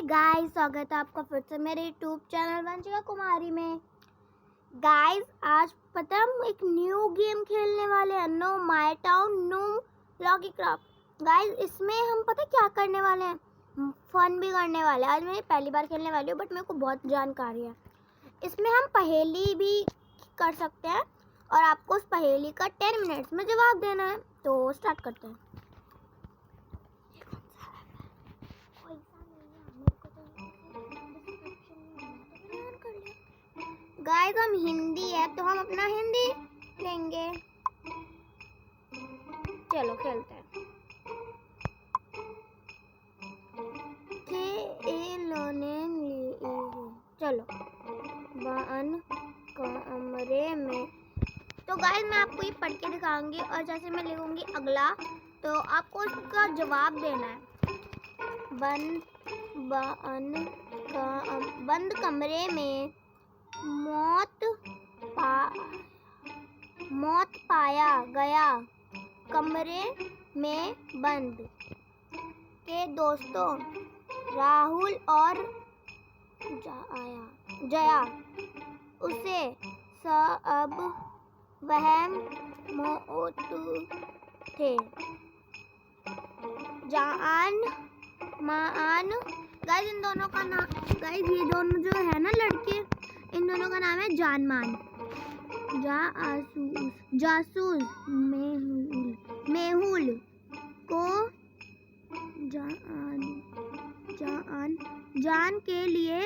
Guys, स्वागत है आपका फिर से मेरे यूट्यूब चैनल वंशिका कुमारी में। गाइस, आज पता है हम एक न्यू गेम खेलने वाले हैं, no my town no Lokicraft. Guys, इसमें हम पता क्या करने वाले हैं, फन भी करने वाले हैं। आज मैं पहली बार खेलने वाली हूँ, बट मेरे को बहुत जानकारी है। इसमें हम पहेली भी कर सकते हैं और आपको उस पहेली का 10 मिनट्स में जवाब देना है। तो स्टार्ट करते हैं। गाइस, हम हिंदी है तो हम अपना हिंदी लेंगे। चलो खेलते हैं। चलो बन कमरे में। तो गाइस, मैं आपको ये पढ़ के दिखाऊंगी और जैसे मैं लिखूंगी अगला, तो आपको उसका जवाब देना है। बंद कमरे में मौत पाया गया, कमरे में बंद के दोस्तों राहुल और जया उसे सब वहम मौत थे। जान मान। गाइस, इन दोनों का नाम, गाइस ये दोनों जो है ना लड़के, इन दोनों का नाम है जानमान। जासूस मेहुल को जान के लिए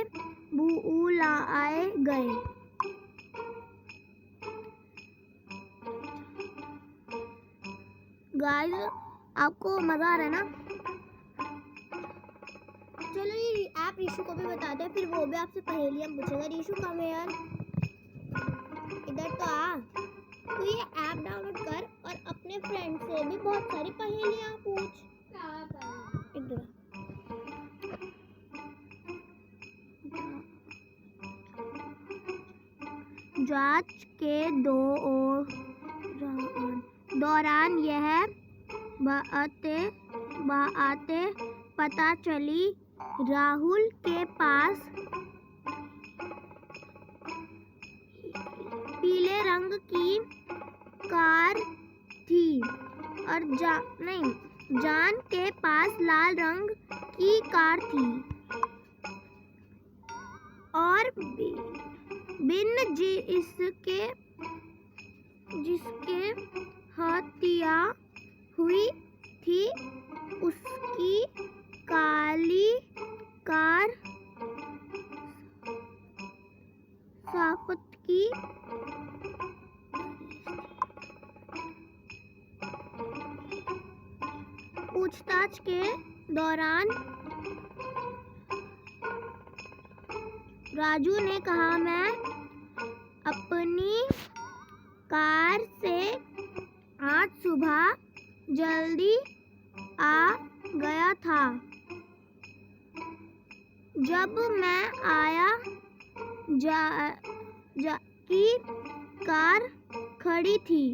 बुलाए गए। गाइस, आपको मजा आ रहा है ना? चलो ये ऐप रीशु को भी बता दे, फिर वो भी आपसे पहेलियां पूछेगा। रीशु कम है यार, इधर तो आ। तो ये ऐप डाउनलोड कर और अपने फ्रेंड से भी बहुत सारी पहेलियां पूछ। इधर जांच के दौरान यह बातें पता चली। राहुल के पास पीले रंग की कार थी और जान के पास लाल रंग की कार थी और बिन जिसके हत्या हुई थी उसकी काली कार साफत की। पूछताछ के दौरान राजू ने कहा, मैं अपनी कार से आज सुबह जल्दी आ गया था। जब मैं आया की कार खड़ी थी।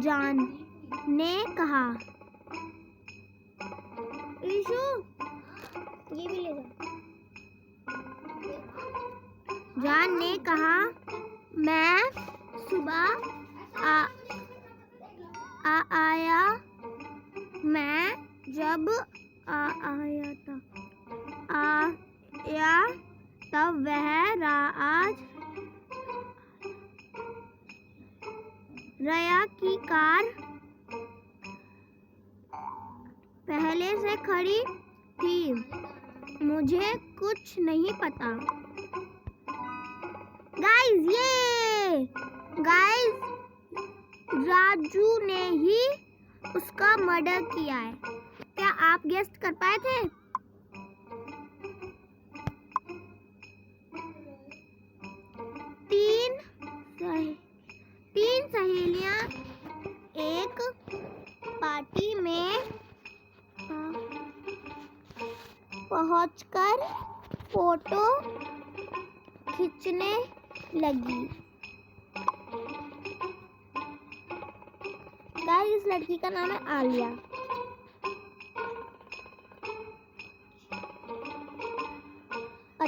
जान ने कहा, ईशु ये भी ले जा। जान ने कहा, मैं सुबह आया। मैं जब आया तब वह आज रया की कार पहले से खड़ी थी। मुझे कुछ नहीं पता। गाइस, राजू ने ही उसका मर्डर किया है। क्या आप गेस्ट कर पाए थे? तीन सहेलियां एक पार्टी में पहुंचकर फोटो खींचने लगी। गाइस, इस लड़की का नाम है आलिया।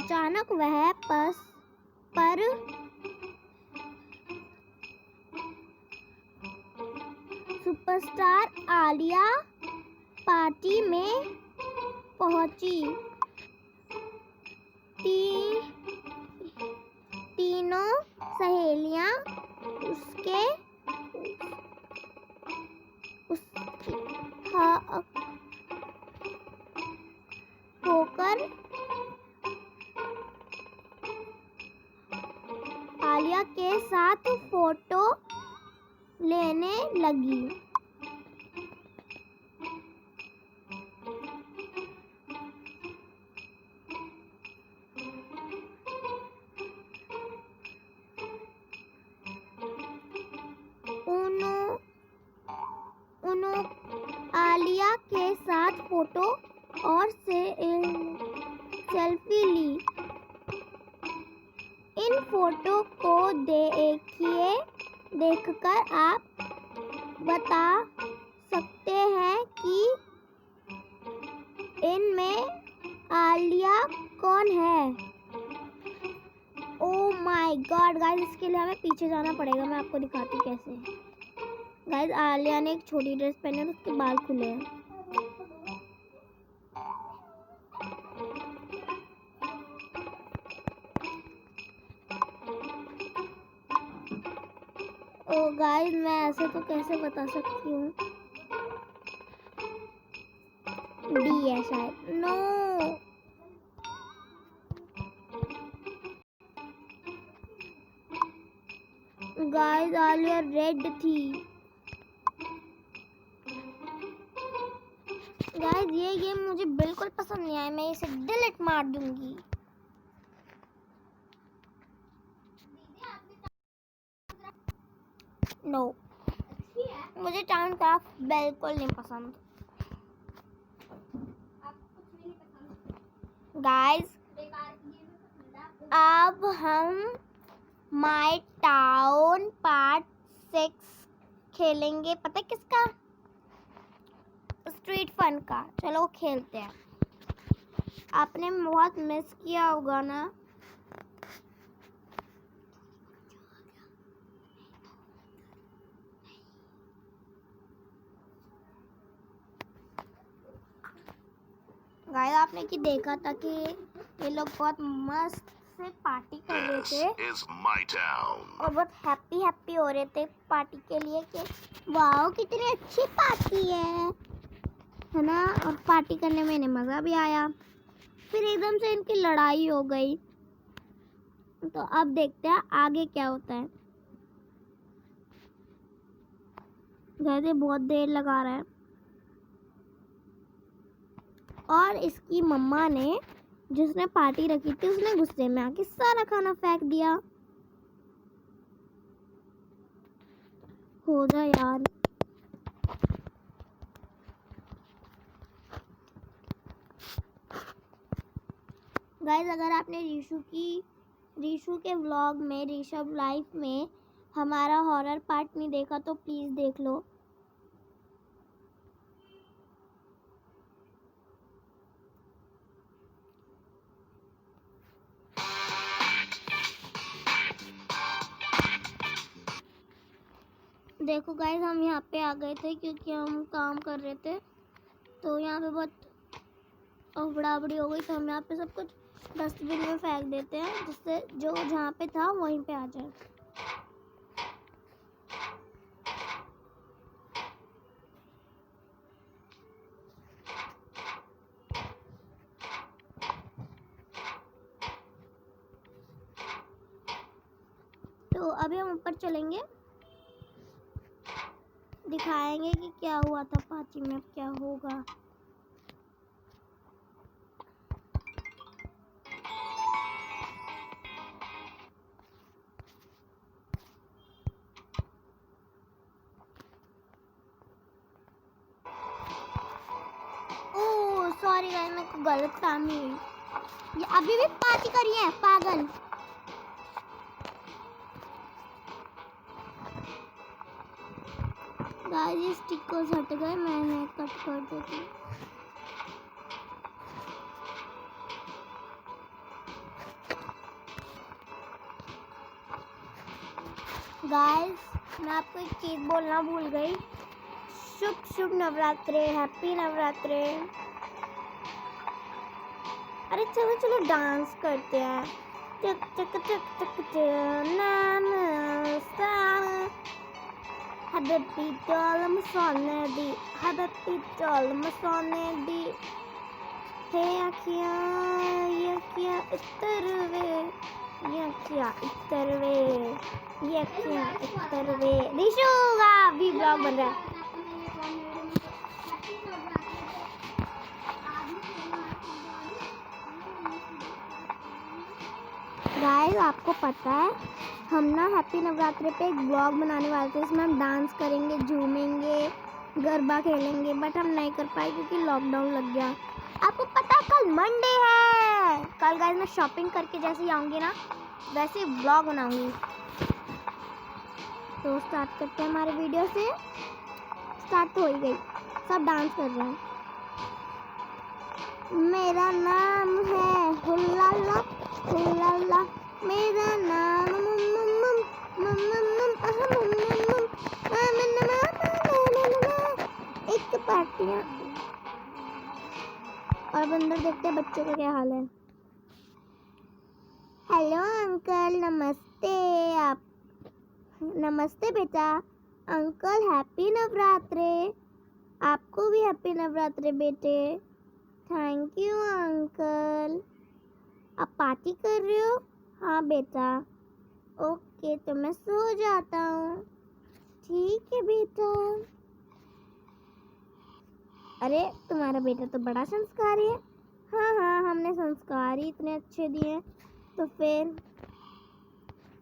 अचानक वह पर सुपरस्टार आलिया पार्टी में पहुंची। तीनों सहेलियां उसके होकर आलिया के साथ फोटो लेने लगी। उन्होंने आलिया के साथ फोटो और सेल्फी ली। इन फोटो को देखकर आप बता सकते हैं कि इनमें आलिया कौन है। ओह माय गॉड गाइस, इसके लिए हमें पीछे जाना पड़ेगा। मैं आपको दिखाती हूँ कैसे। गाइस, आलिया ने एक छोटी ड्रेस पहनी है, उसके बाल खुले हैं। ओ गाइस, मैं ऐसे तो कैसे बता सकती हूँ। डी है शायद। नो गाइस, आलिया रेड थी। गाइस, ये गेम मुझे बिल्कुल पसंद नहीं आया। मैं इसे डिलीट मार दूंगी। नो, मुझे टाउन क्राफ्ट बिल्कुल नहीं पसंद। गाइस, अब हम माय टाउन पार्ट 6 खेलेंगे। पता है किसका? स्ट्रीट फन का। चलो खेलते हैं। आपने बहुत मिस किया होगा ना। गाइस, आपने कि देखा था कि ये लोग बहुत मस्त से पार्टी कर रहे थे और बहुत हैप्पी हो रहे थे पार्टी के लिए कि वाओ कितनी अच्छी पार्टी है ना। और पार्टी करने में इन्हें मज़ा भी आया। फिर एकदम से इनकी लड़ाई हो गई। तो अब देखते हैं आगे क्या होता है। गाइस, बहुत देर लगा रहा है। और इसकी मम्मा ने, जिसने पार्टी रखी थी, उसने गुस्से में आके सारा खाना फेंक दिया। हो जा यार। गाइस, अगर आपने रीशु के व्लॉग में, ऋषभ लाइफ में हमारा हॉरर पार्ट नहीं देखा तो प्लीज़ देख लो। देखो गाइस, हम यहाँ पे आ गए थे क्योंकि हम काम कर रहे थे। तो यहाँ पे बहुत बड़ाबड़ी हो गई। तो हम यहाँ पे सब कुछ डस्टबिन में फेंक देते हैं, जिससे जो जहाँ पे था वहीं पे आ जाए। तो अभी हम ऊपर चलेंगे, दिखाएंगे कि क्या हुआ था पार्टी में, अब क्या होगा। ओह सॉरी गाइस, मेरे को गलत फहमी हुई। ये अभी भी पार्टी कर रही है पागल। गाइस, ये स्टिकर्स हट गए, मैंने कट कर देती। गाइस मैं आपको एक चीज बोलना भूल गई। शुभ शुभ नवरात्रे, हैप्पी नवरात्रे। अरे चलो चलो डांस करते हैं। चक चक चक चक चक ना ना सा Happy doll masonedi, happy doll masonedi. Hey ये क्या इतरवे, ये क्या इतरवे, ये क्या इतरवे। दिशु का भी ब्लॉग बन रहा है। गाइस आपको पता है हम ना हैप्पी नवरात्रि पे एक ब्लॉग बनाने वाले थे, इसमें हम डांस करेंगे, झूमेंगे, गरबा खेलेंगे, बट हम नहीं कर पाए क्योंकि लॉकडाउन लग गया। आपको पता है कल मंडे है। कल गाइस मैं शॉपिंग करके जैसे ही आऊँगी ना वैसे ही ब्लॉग बनाऊंगी। तो स्टार्ट करते हैं हमारे वीडियो से। स्टार्ट तो हो ही गई, सब डांस कर रहे हैं। मेरा नाम है हुल्लाला हुल्लाला, मेरा नाम एक पार्टियां। और अब अंदर देखते हैं बच्चों का क्या हाल है। हेलो अंकल, नमस्ते। आप नमस्ते बेटा। अंकल हैप्पी नवरात्रे। आपको भी हैप्पी नवरात्रे बेटे। Thank you uncle. आप पार्टी कर रहे हो? हाँ बेटा। ओके तो मैं सो जाता हूँ। ठीक है बेटा। अरे तुम्हारा बेटा तो बड़ा संस्कारी है। हाँ हाँ हमने संस्कार ही इतने अच्छे दिए। तो फिर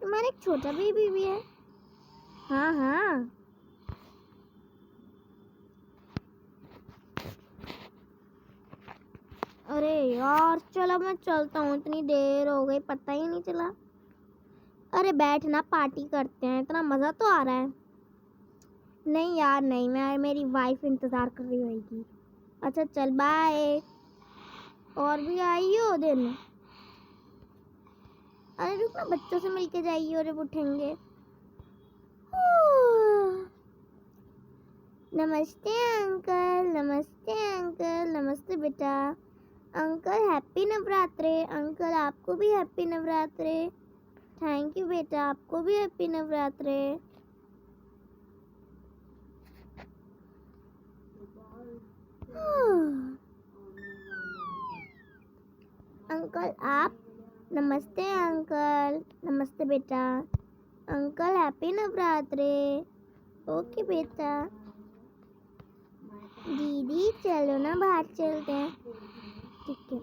तुम्हारा एक छोटा बेबी भी है। हाँ हाँ। अरे यार चलो मैं चलता हूँ, इतनी देर हो गई पता ही नहीं चला। अरे बैठ ना, पार्टी करते हैं, इतना मज़ा तो आ रहा है। नहीं यार नहीं, मैं मेरी वाइफ इंतज़ार कर रही होगी। अच्छा चल बाय। और भी आई हो दिन। अरे रुक ना, बच्चों से मिलके जाइए और उठेंगे। नमस्ते अंकल, नमस्ते अंकल, नमस्ते बेटा। अंकल हैप्पी नवरात्रे। अंकल आपको भी हैप्पी नवरात्रे। थैंक यू बेटा, आपको भी हैप्पी नवरात्रे। अंकल आप। नमस्ते अंकल, नमस्ते बेटा। अंकल हैप्पी नवरात्रे। ओके बेटा। दीदी चलो ना बाहर चलते हैं। ठीक है।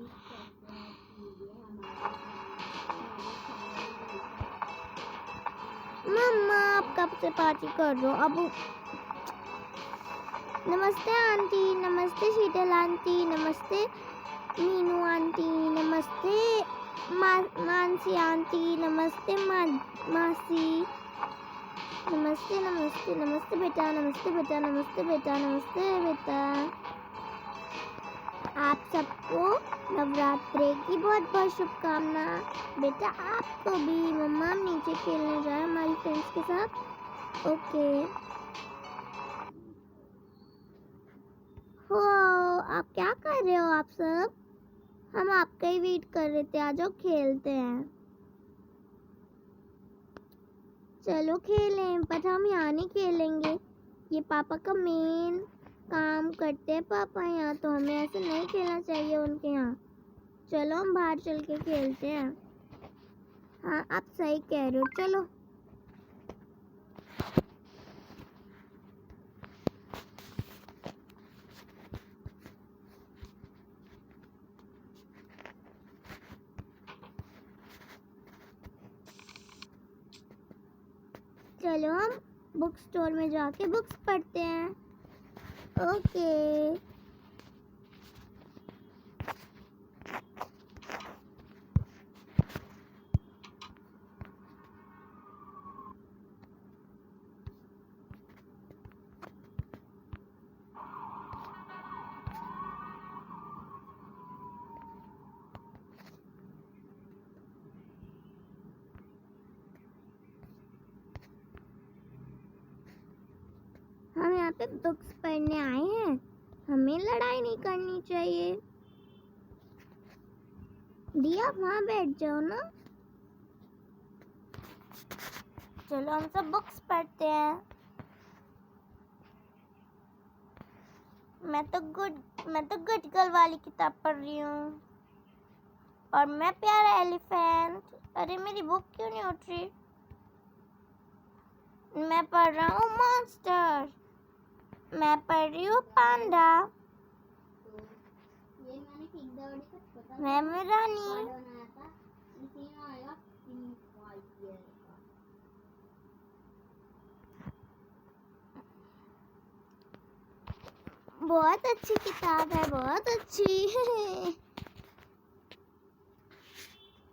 मम्मा आप कब से पार्टी कर रहे हो अब। नमस्ते आंटी, नमस्ते शीतल आंटी, नमस्ते मीनू आंटी, नमस्ते मानसी आंटी, नमस्ते मासी। नमस्ते नमस्ते नमस्ते बेटा, नमस्ते बेटा, नमस्ते बेटा, नमस्ते बेटा। आप सबको नवरात्रि की बहुत बहुत शुभकामना। बेटा आपको भी। मम्मा नीचे खेलने जाए हमारी फ्रेंड्स के साथ। ओके। हो आप क्या कर रहे हो आप सब। हम आपका ही वेट कर रहे थे, आ जाओ खेलते हैं। चलो खेलें, पर हम यहाँ नहीं खेलेंगे, ये पापा का मेन काम करते हैं पापा यहाँ, तो हमें ऐसे नहीं खेलना चाहिए उनके यहाँ। चलो हम बाहर चल के खेलते हैं। हाँ आप सही कह रहे हो, चलो। चलो हम बुक स्टोर में जाके बुक्स पढ़ते हैं। ओके। पे बुक्स पढ़ने आए हैं, हमें लड़ाई नहीं करनी चाहिए। दिया वहाँ बैठ जाओ ना। चलो हम सब बुक्स पढ़ते हैं। मैं तो गुड गर्ल वाली किताब पढ़ रही हूँ। और मैं प्यारा एलिफेंट। अरे मेरी बुक क्यों नहीं उठ रही? मैं पढ़ रहा हूँ मॉन्स्टर। मैं पढ़ रही हूँ पांडा। मैं रानी। बहुत अच्छी किताब है, बहुत अच्छी।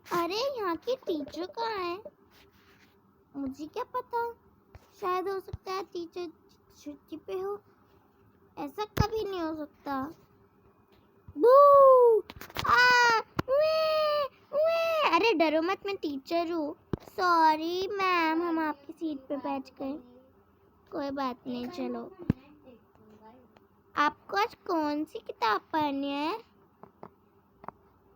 अरे यहाँ की टीचर कहाँ है? मुझे क्या पता, शायद हो सकता है टीचर छुट्टी पे हो। ऐसा कभी नहीं हो सकता। बू! आ! वे! वे! अरे डरो मत, मैं टीचर हूँ। सॉरी मैम, हम आपकी सीट पे बैठ गए। कोई बात नहीं, चलो। आपको आज कौन सी किताब पढ़नी है?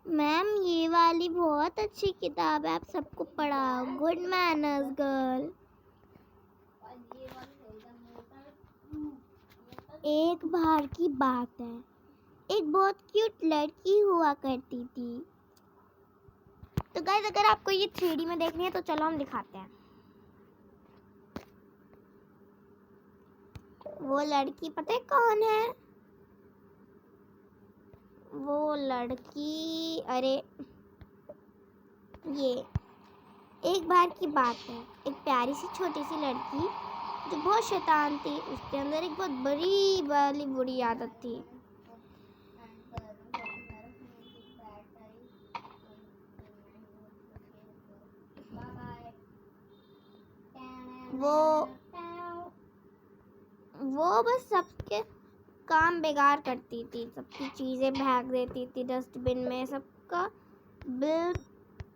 मैम ये वाली बहुत अच्छी किताब है, आप सबको पढ़ाओ। Good manners girl. एक बार की बात है, एक बहुत क्यूट लड़की हुआ करती थी। तो गाइस, अगर आपको ये 3D में देखनी है तो चलो हम दिखाते हैं। वो लड़की पता है कौन है? वो लड़की, अरे ये एक बार की बात है, एक प्यारी सी छोटी सी लड़की जो बहुत शैतान थी। उसके अंदर एक बहुत बड़ी वाली बुरी आदत थी। वो बस सबके काम बेकार करती थी, सबकी चीज़ें फेंक देती थी डस्टबिन में, सबका बिल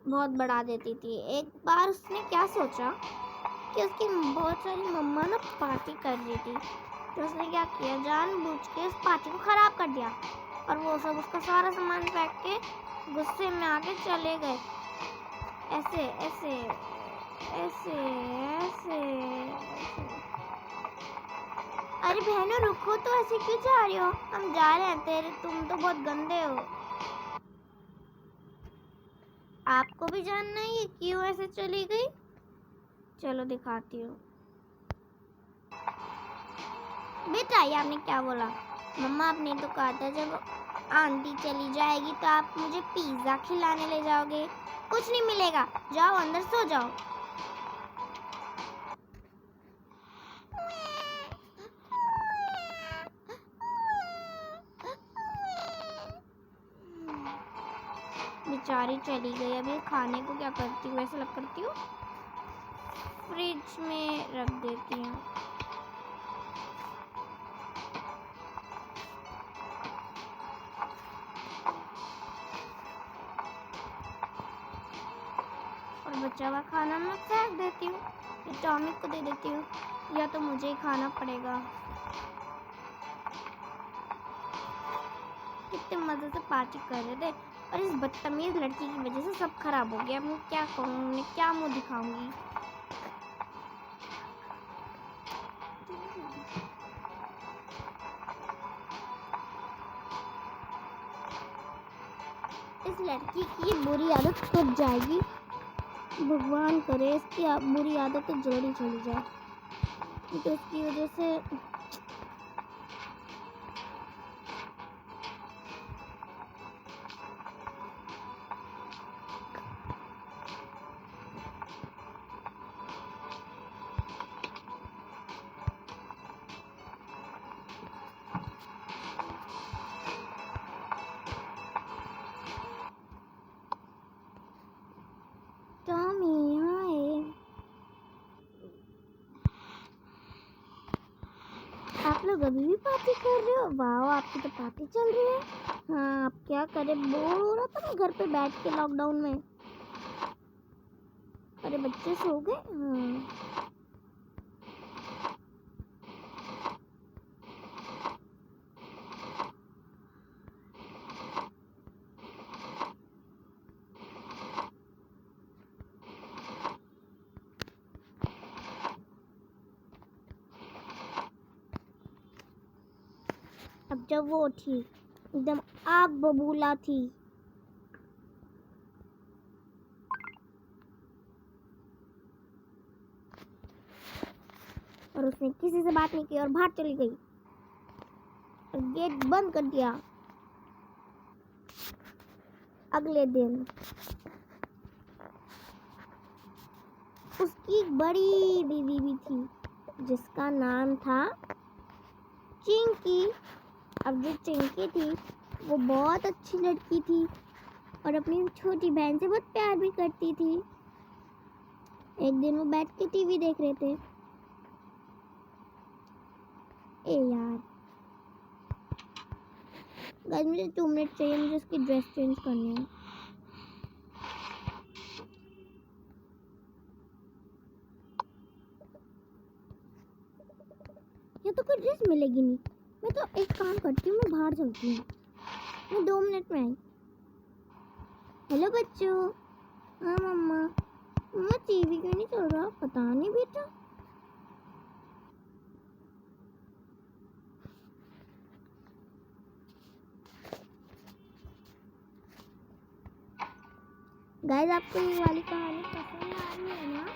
बहुत बढ़ा देती थी। एक बार उसने क्या सोचा कि उसकी बहुत सारी मम्मा ना पार्टी कर रही थी, तो उसने क्या किया, जानबूझ के उस पार्टी को ख़राब कर दिया। और वो सब उसका सारा सामान फेंक के गुस्से में आके चले गए। ऐसे ऐसे ऐसे ऐसे ऐसे। अरे बहनों रुको तो, ऐसे क्यों जा रही हो? हम जा रहे हैं, तुम तो बहुत गंदे हो। आपको भी जानना है ये क्यों ऐसे चली गई? चलो दिखाती हूँ। बेटा ये आपने क्या बोला? मम्मा आपने तो कहा था जब आंटी चली जाएगी तो आप मुझे पिज्ज़ा खिलाने ले जाओगे। कुछ नहीं मिलेगा, जाओ अंदर सो जाओ। बेचारी चली गई। अभी खाने को क्या करती हूँ, वैसे लग करती हूँ फ्रिज में रख देती हूँ। और बचा हुआ खाना मैं फेंक देती हूँ, या टॉमिक को दे देती हूँ, या तो मुझे ही खाना पड़ेगा। कितने मजे से पार्टी कर रहे थे और इस बदतमीज लड़की की वजह से सब खराब हो गया। मैं क्या कहूँ, मैं क्या मुंह दिखाऊंगी? इस लड़की की बुरी आदत कब जाएगी? भगवान करे इसकी बुरी आदत तो जल्दी चली जाए, तो इसकी वजह से आप लोग अभी भी पार्टी कर रहे हो? वाह, आपकी तो पार्टी चल रही है। हाँ, आप क्या करें, बोर हो रहा था मैं घर पे बैठ के लॉकडाउन में। अरे बच्चे सो गए? हाँ। अब जब वो उठी एकदम आग बबूला थी। और उसने किसी से बात नहीं की और बाहर चली गई और गेट बंद कर दिया। अगले दिन उसकी एक बड़ी दीदी भी थी जिसका नाम था चिंकी। अब जो चिंकी थी वो बहुत अच्छी लड़की थी और अपनी छोटी बहन से बहुत प्यार भी करती थी। एक दिन वो बैठ के टीवी देख रहे थे। ए यार गाइस, मुझे 2 मिनट चाहिए, मुझे उसकी ड्रेस चेंज करनी है। ये तो कोई ड्रेस मिलेगी नहीं। मैं तो एक काम करती हूँ, मैं बाहर चलती हूँ, मैं 2 मिनट में आई। हेलो बच्चों। हाँ मम्मा। मम्मा टीवी क्यों नहीं चल रहा? पता नहीं बेटा। गाइस, आपको ये वाली कहानी पसंद आ रही है ना?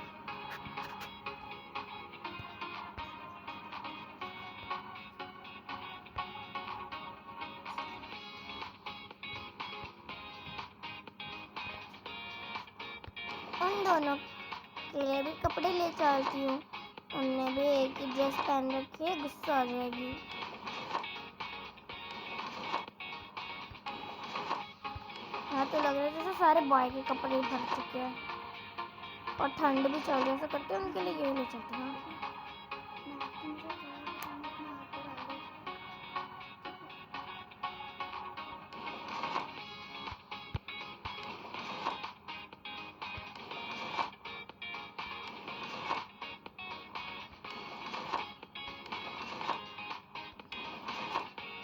उन दोनों के लिए भी कपड़े ले चलती हूँ, उनने भी एक ही ड्रेस पहन रखी है, गुस्सा आ जाएगी। हाँ तो लग रहा है जैसे सारे बॉय के कपड़े भर चुके हैं और ठंड भी चल रही है, ऐसा करते हैं उनके लिए यही ले चलते हैं।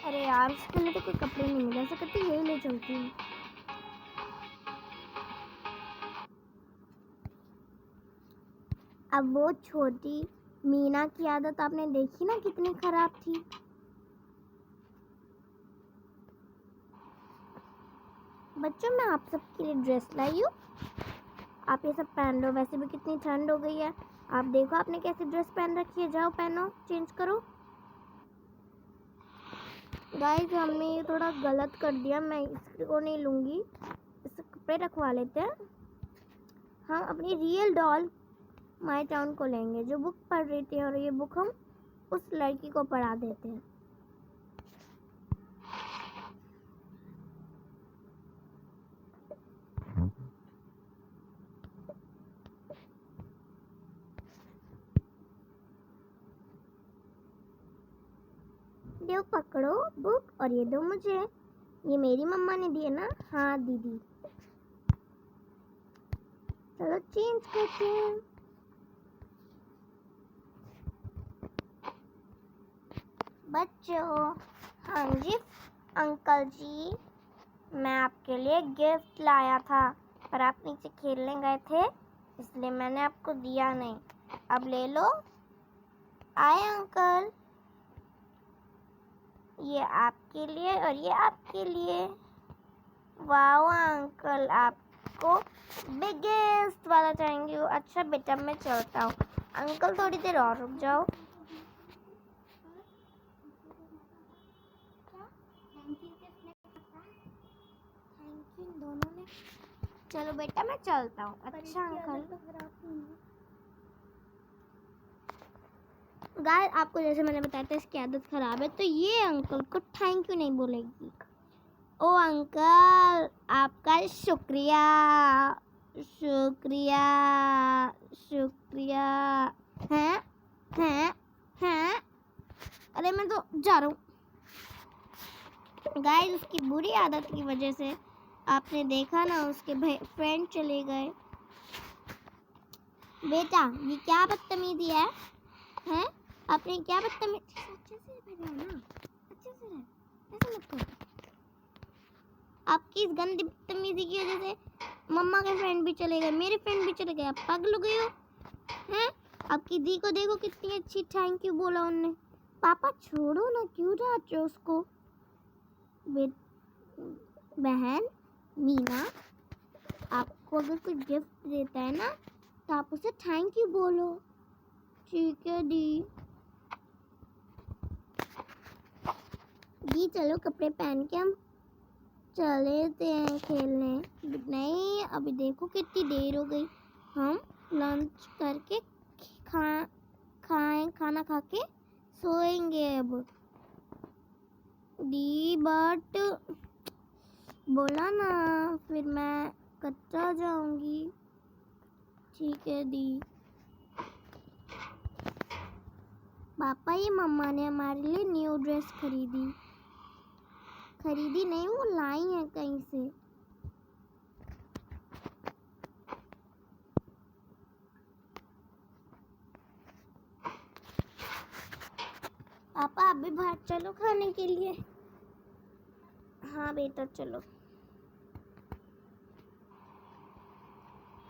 अरे यार उसके लिए तो कोई कपड़े नहीं मिले, ऐसा करती यही ले चलती हूँ। अब वो छोटी मीना की आदत आपने देखी ना, कितनी खराब थी। बच्चों, मैं आप सबके लिए ड्रेस लाई हूँ, आप ये सब पहन लो। वैसे भी कितनी ठंड हो गई है, आप देखो आपने कैसी ड्रेस पहन रखी है। जाओ पहनो, चेंज करो। गाइस, हमने ये थोड़ा गलत कर दिया, मैं इसको नहीं लूँगी, इससे कपड़े रखवा लेते हैं। हम अपनी रियल डॉल माय टाउन को लेंगे जो बुक पढ़ रही थी, और ये बुक हम उस लड़की को पढ़ा देते हैं। दो पकड़ो बुक और ये दो मुझे। ये मेरी मम्मा ने दिए ना? हाँ दीदी। चलो चेंज करते हैं। बच्चों, हाँ जी अंकल जी, मैं आपके लिए गिफ्ट लाया था, पर आप नीचे खेलने गए थे इसलिए मैंने आपको दिया नहीं। अब ले लो। आए अंकल, ये आपके लिए और ये आपके लिए। वाह अंकल, आपको बिगेस्ट वाला चाहिए। अच्छा बेटा, मैं चलता हूँ। अंकल थोड़ी देर और रुक जाओ। दोनों ने। चलो बेटा, मैं चलता हूँ। अच्छा अंकल। गाइस, आपको जैसे मैंने बताया था इसकी आदत खराब है, तो ये अंकल को थैंक यू नहीं बोलेगी। ओ अंकल, आपका शुक्रिया शुक्रिया शुक्रिया। हैं हैं हैं। अरे मैं तो जा रहा हूँ। गाइस, उसकी बुरी आदत की वजह से आपने देखा ना, उसके फ्रेंड चले गए। बेटा, ये क्या बदतमीजी है? हैं? आपने क्या बदतमीजी? अच्छे से रहो ना, अच्छे से रह, ऐसा मत करो। आपकी इस गंदी बदतमीजी की वजह से मम्मा के फ्रेंड भी चले गए, मेरे फ्रेंड भी चले गए। आप पागल हो गए हो हैं? आपकी दी को देखो कितनी अच्छी थैंक यू बोला उनने। पापा छोड़ो ना, क्यों डांट रहे हो उसको? बहन मीना आपको अगर कोई गिफ्ट देता है ना तो आप उसे थैंक यू बोलो। ठीक है दी। दी चलो कपड़े पहन के हम चले हैं खेलने। नहीं अभी देखो कितनी देर हो गई। हम लंच करके खाना खा के सोएंगे अब। दी बट बोला ना फिर मैं कच्चा जाऊंगी। ठीक है दी। पापा ये मम्मा ने हमारे लिए न्यू ड्रेस खरीदी नहीं, वो लाई है कहीं से। पापा अभी बाहर चलो खाने के लिए। हाँ बेटा चलो।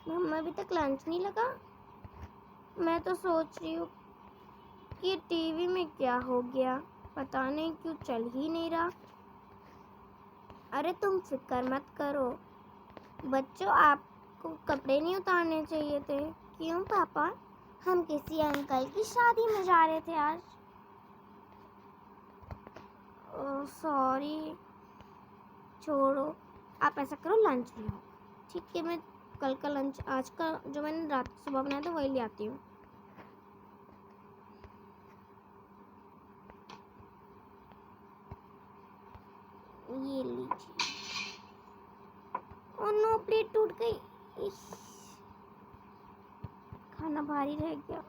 मम्मा अभी तक लंच नहीं लगा। मैं तो सोच रही हूँ कि टीवी में क्या हो गया, पता नहीं क्यों चल ही नहीं रहा। अरे तुम फिक्र मत करो बच्चों, आपको कपड़े नहीं उतारने चाहिए थे। क्यों पापा? हम किसी अंकल की शादी में जा रहे थे आज। ओह सॉरी, छोड़ो। आप ऐसा करो लंच ले आओ। ठीक है, मैं कल का लंच, आज का जो मैंने रात सुबह बनाया था वही ले आती हूँ। ये लीजिए। ओह नो, प्लेट टूट गई। खाना भारी रह गया।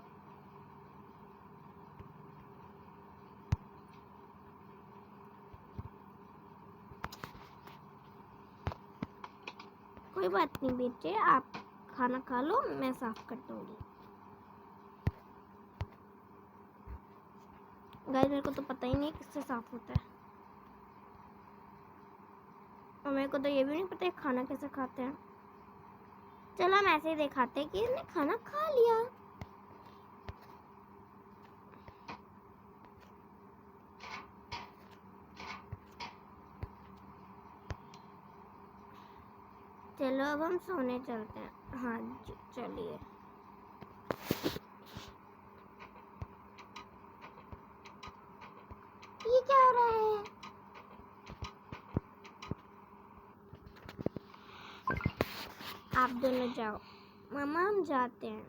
कोई बात नहीं बेटे, आप खाना खा लो, मैं साफ कर दूंगी। गाइस मेरे को तो पता ही नहीं किससे साफ होता है, और मेरे को तो ये भी नहीं पता है खाना कैसे खाते हैं। चलो हम ऐसे ही दिखाते हैं कि इसने खाना खा लिया। चलो अब हम सोने चलते हैं। हाँ चलिए। ये क्या हो रहा है? आप दोनों जाओ, मामा हम जाते हैं।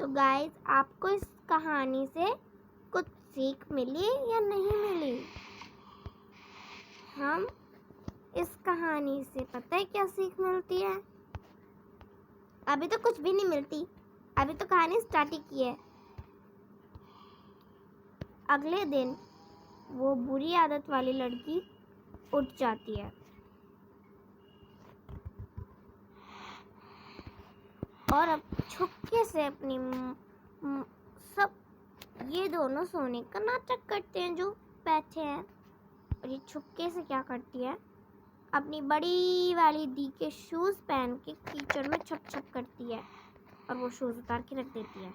तो गाइस आपको इस कहानी से कुछ सीख मिली या नहीं मिली? हम इस कहानी से पता है क्या सीख मिलती है? अभी तो कुछ भी नहीं मिलती, अभी तो कहानी स्टार्ट ही की है। अगले दिन वो बुरी आदत वाली लड़की उठ जाती है और अब छुपके से अपनी सब ये दोनों सोने का नाटक करते हैं जो बैठे हैं। और ये छुपके से क्या करती है, अपनी बड़ी वाली दी के शूज़ पहन के कीचड़ में छप छप करती है और वो शूज़ उतार के रख देती है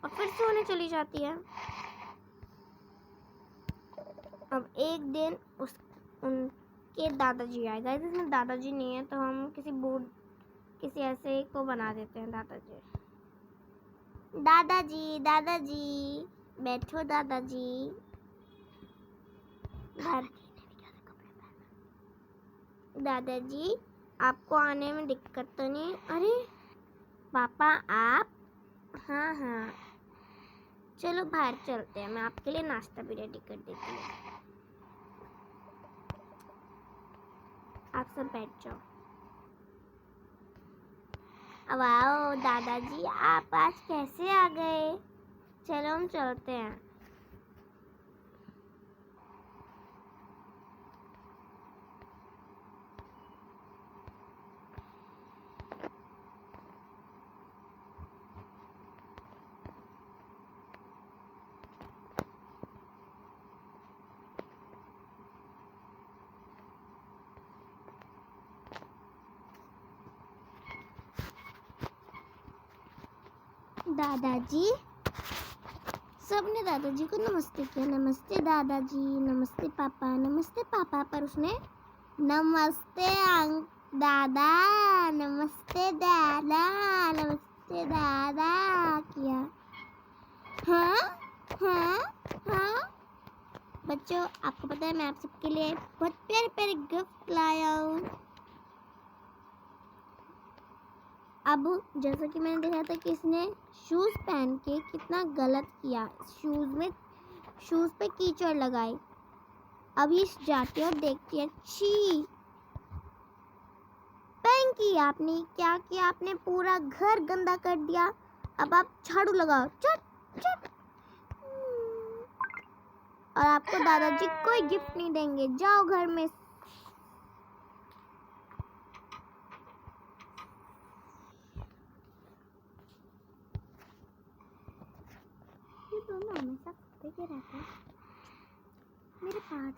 और फिर सोने चली जाती है। अब एक दिन उनके दादाजी आए। गाइस इसमें दादाजी नहीं है तो हम किसी ऐसे को बना देते हैं दादाजी। दादाजी दादाजी बैठो दादाजी। दादाजी आपको आने में दिक्कत तो नहीं? अरे पापा आप? हाँ हाँ चलो बाहर चलते हैं, मैं आपके लिए नाश्ता भी रेडी कर देती हूँ। आप सब बैठ जाओ। अब आओ दादाजी, आप आज कैसे आ गए? चलो हम चलते हैं। दादाजी सबने दादाजी को नमस्ते किया, नमस्ते दादाजी, नमस्ते पापा, पर उसने नमस्ते दादा, नमस्ते दादा, नमस्ते दादा किया। हाँ हाँ हाँ बच्चों, आपको पता है मैं आप सबके लिए बहुत प्यारे प्यारे गिफ्ट लाया हूँ। अब जैसा कि मैंने देखा था कि इसने शूज पहन के कितना गलत किया, शूज पे कीचड़ लगाई। अब ये जाती है और देखती है, छी पिंकी आपने क्या किया, आपने पूरा घर गंदा कर दिया, अब आप झाड़ू लगाओ, चट चट। और आपको दादाजी कोई गिफ्ट नहीं देंगे, जाओ घर में। ये दोनों हमेशा कुत्ते के रहते हैं मेरे पास।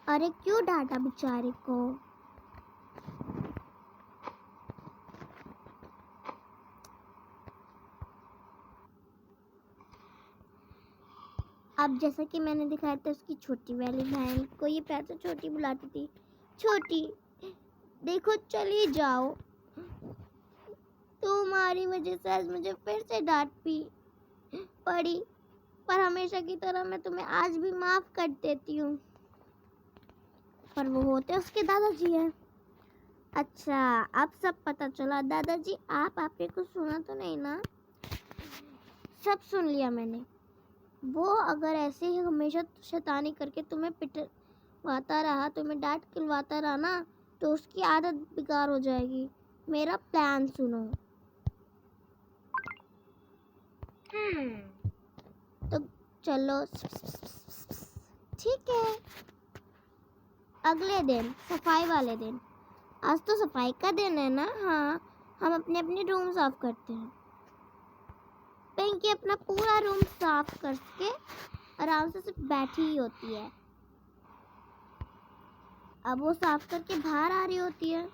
अरे क्यों डांटा बेचारे को। अब जैसा कि मैंने दिखाया था उसकी छोटी वाली बहन को, ये प्यार से छोटी बुलाती थी, छोटी देखो चली जाओ, तुम्हारी वजह से आज मुझे फिर से डांट पड़ी, पर हमेशा की तरह मैं तुम्हें आज भी माफ कर देती हूँ। पर वो होते उसके दादाजी हैं। अच्छा अब सब पता चला। दादाजी आपने कुछ सुना तो नहीं ना? सब सुन लिया मैंने। वो अगर ऐसे ही हमेशा शैतानी करके तुम्हें पिटवाता रहा, तुम्हें डांट खिलवाता रहा ना, तो उसकी आदत बेकार हो जाएगी। मेरा प्लान सुनो। तो चलो, ठीक है। अगले दिन, सफाई वाले दिन, आज तो सफाई का दिन है ना। हाँ, हम अपने अपने रूम साफ करते हैं। पिंकी अपना पूरा रूम साफ करके आराम से सिर्फ बैठी ही होती है। अब वो साफ करके बाहर आ रही होती है,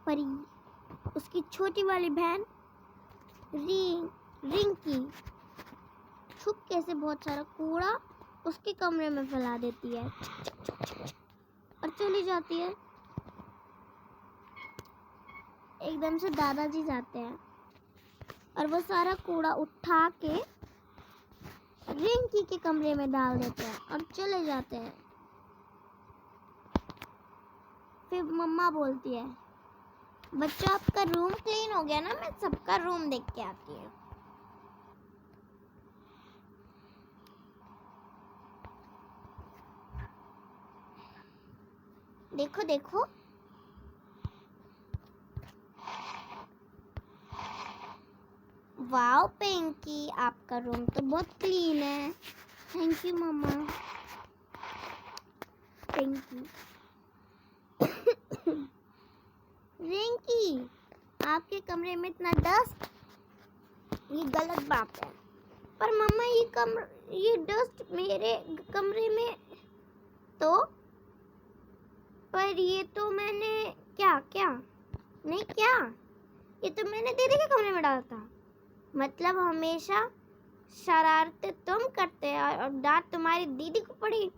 पर उसकी छोटी वाली बहन रिंकी छुपके से बहुत सारा कूड़ा उसके कमरे में फैला देती है और चली जाती है। एकदम से दादाजी जाते हैं और वो सारा कूड़ा उठा के रिंकी के कमरे में डाल देते हैं और चले जाते हैं। फिर मम्मा बोलती है, बच्चों आपका रूम क्लीन हो गया ना, मैं सबका रूम देख के आती हूँ। देखो देखो, वाओ पिंकी, आपका रूम तो बहुत क्लीन है। थैंक यू मम्मा। पिंकी रिंकी, आपके कमरे में इतना डस्ट, ये गलत बात है। पर मम्मा ये डस्ट मेरे कमरे में तो, पर ये तो मैंने क्या नहीं क्या, ये तो मैंने दीदी के कमरे में डाला था। मतलब हमेशा शरारतें तुम करते हैं और डांट तुम्हारी दीदी को पड़ी।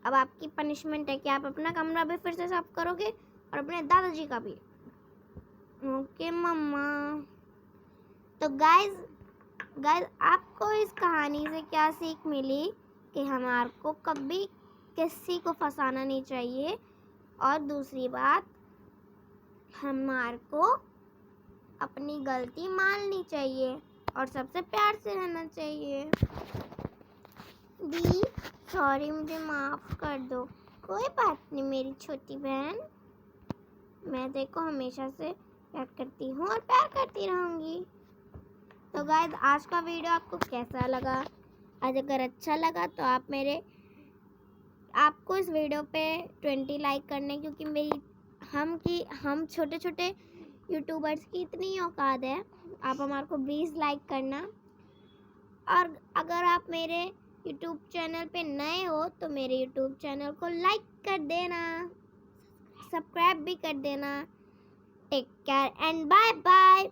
अब आपकी पनिशमेंट है कि आप अपना कमरा भी फिर से साफ करोगे और अपने दादाजी का भी। ओके मम्मा। तो गाइस आपको इस कहानी से क्या सीख मिली कि हमारे को कभी किसी को फंसाना नहीं चाहिए, और दूसरी बात, हमारे को अपनी गलती माननी चाहिए और सबसे प्यार से रहना चाहिए। दी सॉरी, मुझे माफ़ कर दो। कोई बात नहीं मेरी छोटी बहन, मैं देखो हमेशा से प्यार करती हूँ और प्यार करती रहूँगी। तो गाइस आज का वीडियो आपको कैसा लगा? आज अगर अच्छा लगा तो आपको इस वीडियो पे 20 लाइक करने, क्योंकि हम छोटे छोटे यूट्यूबर्स की इतनी औकात है। आप हमारे को 20 लाइक करना, और अगर आप मेरे यूट्यूब चैनल पे नए हो तो मेरे यूट्यूब चैनल को लाइक कर देना, सब्सक्राइब भी कर देना। Take care and bye bye.